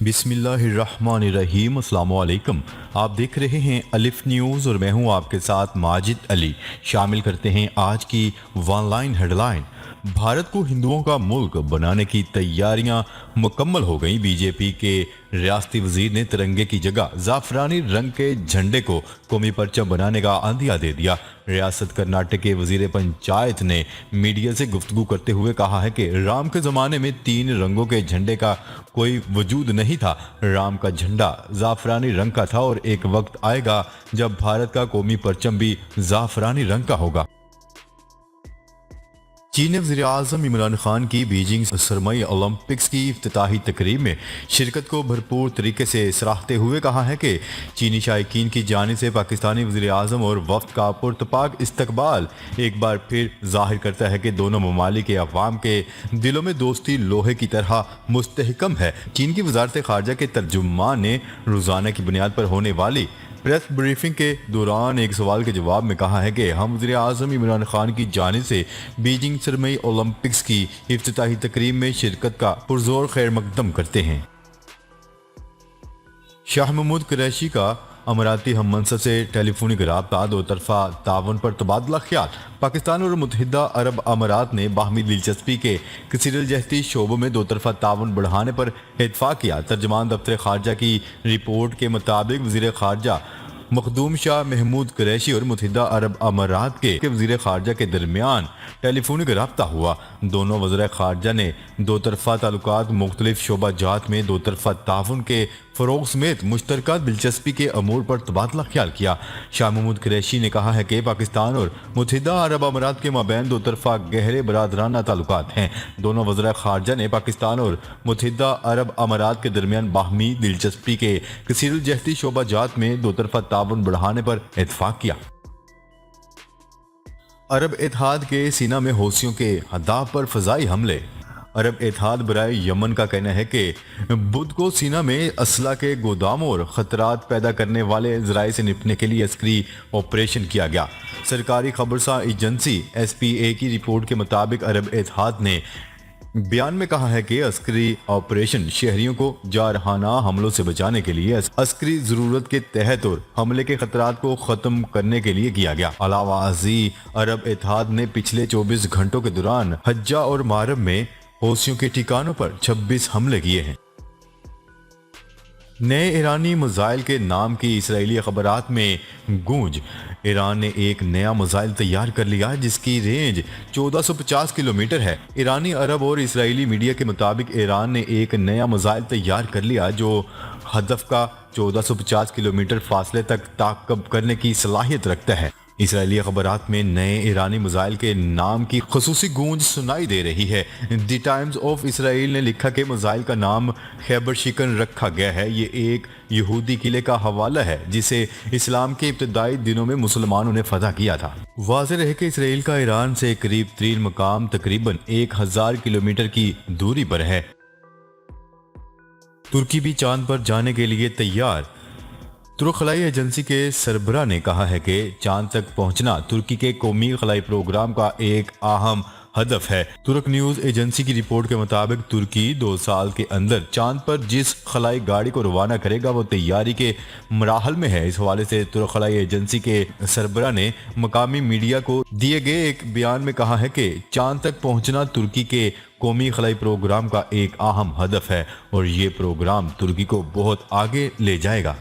بسم اللہ الرحمن الرحیم۔ السلام علیکم۔ آپ دیکھ رہے ہیں الف نیوز اور میں ہوں آپ کے ساتھ ماجد علی۔ شامل کرتے ہیں آج کی one line headline. Bharat کو ہندوؤں کا ملک بنانے کی تیاریاں مکمل ہو گئیں۔ بی جے پی کے ریاستی وزیر نے ترنگے کی جگہ زعفرانی رنگ کے جھنڈے کو قومی پرچم بنانے کا عندیہ دے دیا۔ ریاست کرناٹک کے وزیر پنچایت نے میڈیا سے گفتگو کرتے ہوئے کہا ہے کہ رام کے زمانے میں 3 رنگوں کے جھنڈے کا کوئی وجود نہیں تھا۔ رام کا جھنڈا زعفرانی رنگ کا تھا اور ایک وقت آئے گا جب بھارت کا قومی پرچم بھی زعفرانی رنگ کا ہوگا۔ چینی وزیر اعظم عمران خان کی بیجنگ سرمئی اولمپکس کی افتتاحی تقریب میں شرکت کو بھرپور طریقے سے سراہتے ہوئے کہا ہے کہ چینی شائقین کی جانب سے پاکستانی وزیر اعظم اور وفد کا پرتپاک استقبال ایک بار پھر ظاہر کرتا ہے کہ دونوں ممالک کے عوام کے دلوں میں دوستی لوہے کی طرح مستحکم ہے۔ چین کی وزارت خارجہ کے ترجمان نے روزانہ کی بنیاد پر ہونے والی پریس بریفنگ کے دوران ایک سوال کے جواب میں کہا ہے کہ ہم وزیر اعظم عمران خان کی جانب سے بیجنگ سرمئی اولمپکس کی افتتاحی تقریب میں شرکت کا پرزور خیر مقدم کرتے ہیں۔ شاہ محمود قریشی کا اماراتی ہم منصب سے ٹیلی فونک رابطہ، دو طرفہ تعاون پر تبادلہ خیال۔ پاکستان اور متحدہ عرب امارات نے باہمی دلچسپی کے کثیر الجہتی شعبوں میں دو طرفہ تعاون بڑھانے پر اتفاق کیا۔ ترجمان دفتر خارجہ کی رپورٹ کے مطابق وزیر خارجہ مخدوم شاہ محمود قریشی اور متحدہ عرب امارات کے وزیر خارجہ کے درمیان ٹیلی فونک رابطہ ہوا۔ دونوں وزراء خارجہ نے دو طرفہ تعلقات، مختلف شعبہ جات میں دو طرفہ تعاون کے فروغ سمیت مشترکہ دلچسپی کے امور پر تبادلہ خیال کیا۔ شاہ محمود قریشی نے کہا ہے کہ پاکستان اور متحدہ عرب امارات کے مابین دو طرفہ گہرے برادرانہ تعلقات ہیں۔ دونوں وزراء خارجہ نے پاکستان اور متحدہ عرب امارات کے درمیان باہمی دلچسپی کے کثیر الجہتی شعبہ جات میں دو طرفہ تعاون بڑھانے پر اتفاق کیا۔ عرب اتحاد کے سینا میں حوثیوں کے اہداف پر فضائی حملے۔ عرب اتحاد برائے یمن کا کہنا ہے کہ بدھ کو سینا میں اسلحہ کے گوداموں اور خطرات پیدا کرنے والے ذرائع سے نپٹنے کے لیے عسکری آپریشن کیا گیا۔ سرکاری خبرساں ایجنسی ایس پی اے کی رپورٹ کے مطابق عرب اتحاد نے بیان میں کہا ہے کہ عسکری آپریشن شہریوں کو جارحانہ حملوں سے بچانے کے لیے عسکری ضرورت کے تحت اور حملے کے خطرات کو ختم کرنے کے لیے کیا گیا۔ علاوہ ازیں عرب اتحاد نے پچھلے 24 گھنٹوں کے دوران حجہ اور معرب میں حوثیوں کے ٹھکانوں پر 26 حملے کیے ہیں۔ نئے ایرانی میزائل کے نام کی اسرائیلی اخبارات میں گونج۔ ایران نے ایک نیا میزائل تیار کر لیا جس کی رینج 1450 کلومیٹر ہے۔ ایرانی، عرب اور اسرائیلی میڈیا کے مطابق ایران نے ایک نیا میزائل تیار کر لیا جو ہدف کا 1450 کلومیٹر فاصلے تک تعقب کرنے کی صلاحیت رکھتا ہے۔ اسرائیلی اخبارات میں نئے ایرانی میزائل کے نام کی خصوصی گونج سنائی دے رہی ہے۔ دی ٹائمز آف اسرائیل نے لکھا کہ میزائل کا نام خیبر شکن رکھا گیا ہے۔ یہ ایک یہودی قلعے کا حوالہ ہے جسے اسلام کے ابتدائی دنوں میں مسلمانوں نے فتح کیا تھا۔ واضح رہے کہ اسرائیل کا ایران سے قریب ترین مقام تقریباً 1000 کلومیٹر کی دوری پر ہے۔ ترکی بھی چاند پر جانے کے لیے تیار۔ ترک خلائی ایجنسی کے سربراہ نے کہا ہے کہ چاند تک پہنچنا ترکی کے قومی خلائی پروگرام کا ایک اہم ہدف ہے۔ ترک نیوز ایجنسی کی رپورٹ کے مطابق ترکی 2 سال کے اندر چاند پر جس خلائی گاڑی کو روانہ کرے گا وہ تیاری کے مراحل میں ہے۔ اس حوالے سے ترک خلائی ایجنسی کے سربراہ نے مقامی میڈیا کو دیے گئے ایک بیان میں کہا ہے کہ چاند تک پہنچنا ترکی کے قومی خلائی پروگرام کا ایک اہم ہدف ہے اور یہ پروگرام ترکی کو بہت آگے لے جائے گا۔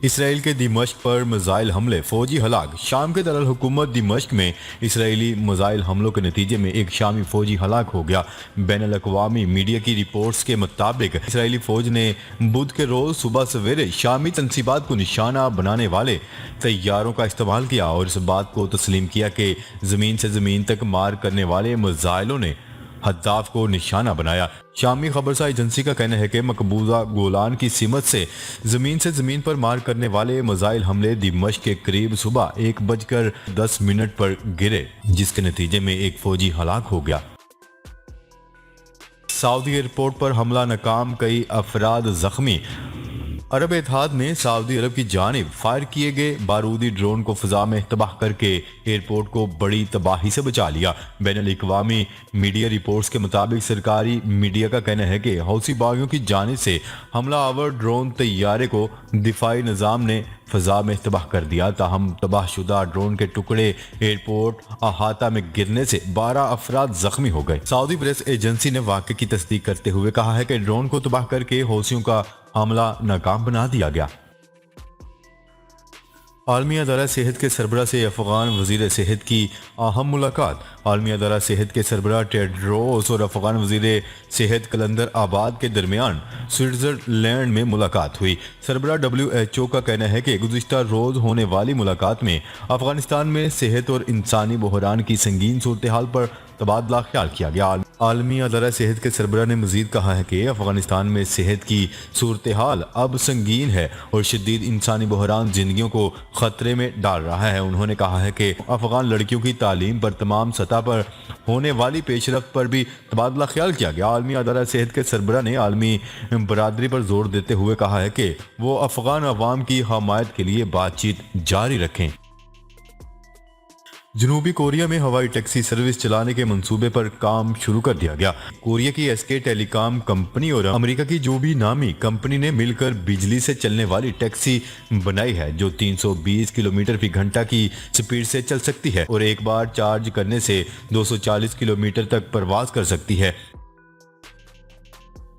اسرائیل کے دمشق پر میزائل حملے، فوجی ہلاک۔ شام کے دارالحکومت دمشق میں اسرائیلی میزائل حملوں کے نتیجے میں ایک شامی فوجی ہلاک ہو گیا۔ بین الاقوامی میڈیا کی رپورٹس کے مطابق اسرائیلی فوج نے بدھ کے روز صبح سویرے شامی تنصیبات کو نشانہ بنانے والے طیاروں کا استعمال کیا اور اس بات کو تسلیم کیا کہ زمین سے زمین تک مار کرنے والے میزائلوں نے ہدف کو نشانہ بنایا۔ شامی خبرساں ایجنسی کا کہنا ہے کہ مقبوضہ گولان کی سمت سے زمین پر مار کرنے والے میزائل حملے دمشق کے قریب صبح 1:10 پر گرے جس کے نتیجے میں ایک فوجی ہلاک ہو گیا۔ سعودی ایئرپورٹ پر حملہ ناکام، کئی افراد زخمی۔ عرب اتحاد نے سعودی عرب کی جانب فائر کیے گئے بارودی ڈرون کو فضا میں تباہ کر کے ایئرپورٹ کو بڑی تباہی سے بچا لیا۔ بین الاقوامی میڈیا رپورٹس کے مطابق سرکاری میڈیا کا کہنا ہے کہ حوثی باغیوں کی جانب سے حملہ آور ڈرون طیارے کو دفاعی نظام نے فضا میں تباہ کر دیا، تاہم تباہ شدہ ڈرون کے ٹکڑے ایئرپورٹ احاطہ میں گرنے سے 12 افراد زخمی ہو گئے۔ سعودی پریس ایجنسی نے واقعے کی تصدیق کرتے ہوئے کہا ہے کہ ڈرون کو تباہ کر کے حوثیوں کا حملہ ناکام بنا دیا گیا۔ عالمی ادارہ صحت کے سربراہ سے افغان وزیر صحت کی اہم ملاقات۔ عالمی ادارہ صحت کے سربراہ ٹیڈروس اور افغان وزیر صحت کلندر آباد کے درمیان سوئٹزرلینڈ میں ملاقات ہوئی۔ سربراہ WHO کا کہنا ہے کہ گزشتہ روز ہونے والی ملاقات میں افغانستان میں صحت اور انسانی بحران کی سنگین صورتحال پر تبادلہ خیال کیا گیا۔ عالمی ادارہ صحت کے سربراہ نے مزید کہا ہے کہ افغانستان میں صحت کی صورتحال اب سنگین ہے اور شدید انسانی بحران زندگیوں کو خطرے میں ڈال رہا ہے۔ انہوں نے کہا ہے کہ افغان لڑکیوں کی تعلیم پر تمام سطح پر ہونے والی پیش رفت پر بھی تبادلہ خیال کیا گیا۔ عالمی ادارہ صحت کے سربراہ نے عالمی برادری پر زور دیتے ہوئے کہا ہے کہ وہ افغان عوام کی حمایت کے لیے بات چیت جاری رکھیں۔ جنوبی کوریا میں ہوائی ٹیکسی سروس چلانے کے منصوبے پر کام شروع کر دیا گیا۔ کوریا کی SK ٹیلی کام کمپنی اور امریکہ کی جوبی نامی کمپنی نے مل کر بجلی سے چلنے والی ٹیکسی بنائی ہے جو 320 کلومیٹر فی گھنٹہ کی سپیڈ سے چل سکتی ہے اور ایک بار چارج کرنے سے 240 کلومیٹر تک پرواز کر سکتی ہے۔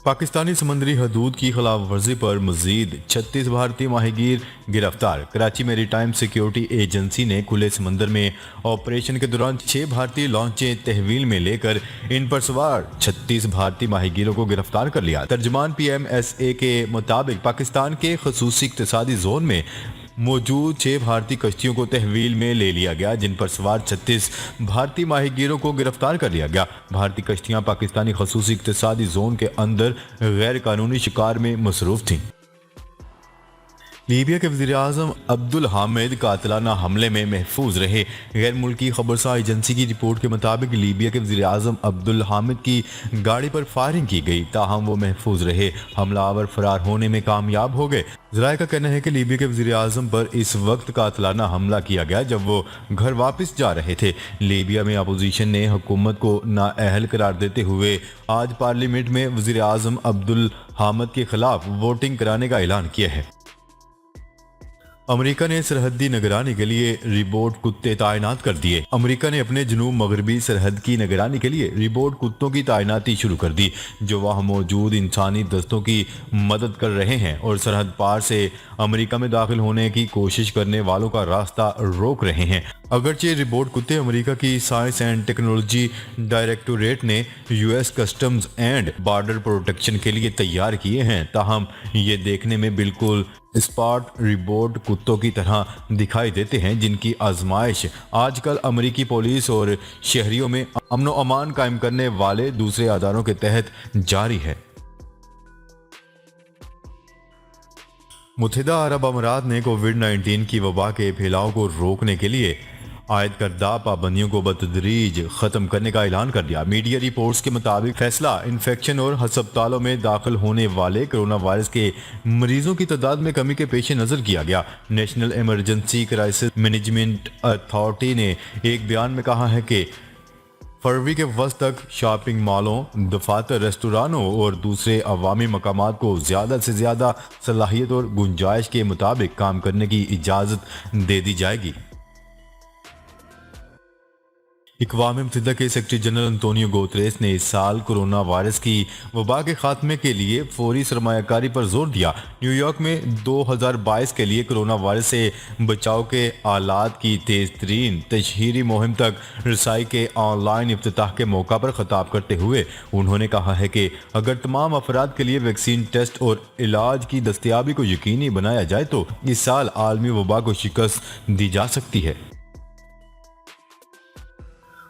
پاکستانی سمندری حدود کی خلاف ورزی پر مزید 36 بھارتی ماہی گیر گرفتار۔ کراچی میری ٹائم سیکیورٹی ایجنسی نے کھلے سمندر میں آپریشن کے دوران 6 بھارتی لانچیں تحویل میں لے کر ان پر سوار 36 بھارتی ماہی گیروں کو گرفتار کر لیا۔ ترجمان PMSA کے مطابق پاکستان کے خصوصی اقتصادی زون میں موجود 6 بھارتی کشتیوں کو تحویل میں لے لیا گیا جن پر سوار 36 بھارتی ماہی گیروں کو گرفتار کر لیا گیا۔ بھارتی کشتیاں پاکستانی خصوصی اقتصادی زون کے اندر غیر قانونی شکار میں مصروف تھیں۔ لیبیا کے وزیر اعظم عبدالحامد قاتلانہ حملے میں محفوظ رہے۔ غیر ملکی خبرساں ایجنسی کی رپورٹ کے مطابق لیبیا کے وزیر اعظم عبدالحامد کی گاڑی پر فائرنگ کی گئی تاہم وہ محفوظ رہے۔ حملہ آور فرار ہونے میں کامیاب ہو گئے۔ ذرائع کا کہنا ہے کہ لیبیا کے وزیر اعظم پر اس وقت قاتلانہ حملہ کیا گیا جب وہ گھر واپس جا رہے تھے۔ لیبیا میں اپوزیشن نے حکومت کو نااہل قرار دیتے ہوئے آج پارلیمنٹ میں وزیر اعظم عبدالحامد کے خلاف ووٹنگ کرانے کا اعلان کیا ہے۔ امریکہ نے سرحدی نگرانی کے لیے روبوٹ کتے تعینات کر دیے۔ امریکہ نے اپنے جنوب مغربی سرحد کی نگرانی کے لیے روبوٹ کتوں کی تعیناتی شروع کر دی جو وہاں موجود انسانی دستوں کی مدد کر رہے ہیں اور سرحد پار سے امریکہ میں داخل ہونے کی کوشش کرنے والوں کا راستہ روک رہے ہیں۔ اگرچہ روبوٹ کتے امریکہ کی سائنس اینڈ ٹیکنالوجی ڈائریکٹوریٹ نے US customs and border protection کے لیے تیار کیے ہیں تاہم یہ دیکھنے میں بالکل اسپاٹ روبوٹ کتوں کی طرح دکھائی دیتے ہیں جن کی آزمائش آج کل امریکی پولیس اور شہریوں میں امن و امان قائم کرنے والے دوسرے اداروں کے تحت جاری ہے۔ متحدہ عرب امارات نے کووڈ-19 کی وبا کے پھیلاؤ کو روکنے کے لیے عائد کردہ پابندیوں کو بتدریج ختم کرنے کا اعلان کر دیا۔ میڈیا رپورٹس کے مطابق فیصلہ انفیکشن اور ہسپتالوں میں داخل ہونے والے کرونا وائرس کے مریضوں کی تعداد میں کمی کے پیش نظر کیا گیا۔ National emergency crisis management authority نے ایک بیان میں کہا ہے کہ فروری کے وسط تک شاپنگ مالوں، دفاتر، ریستورانوں اور دوسرے عوامی مقامات کو زیادہ سے زیادہ صلاحیت اور گنجائش کے مطابق کام کرنے کی اجازت دے دی جائے گی۔ اقوام متحدہ کے سیکرٹری جنرل انتونیو گوتریس نے اس سال کرونا وائرس کی وبا کے خاتمے کے لیے فوری سرمایہ کاری پر زور دیا۔ نیو یارک میں 2022 کے لیے کرونا وائرس سے بچاؤ کے آلات کی تیز ترین تشہیری مہم تک رسائی کے آن لائن افتتاح کے موقع پر خطاب کرتے ہوئے انہوں نے کہا ہے کہ اگر تمام افراد کے لیے ویکسین ٹیسٹ اور علاج کی دستیابی کو یقینی بنایا جائے تو اس سال عالمی وبا کو شکست دی جا سکتی ہے۔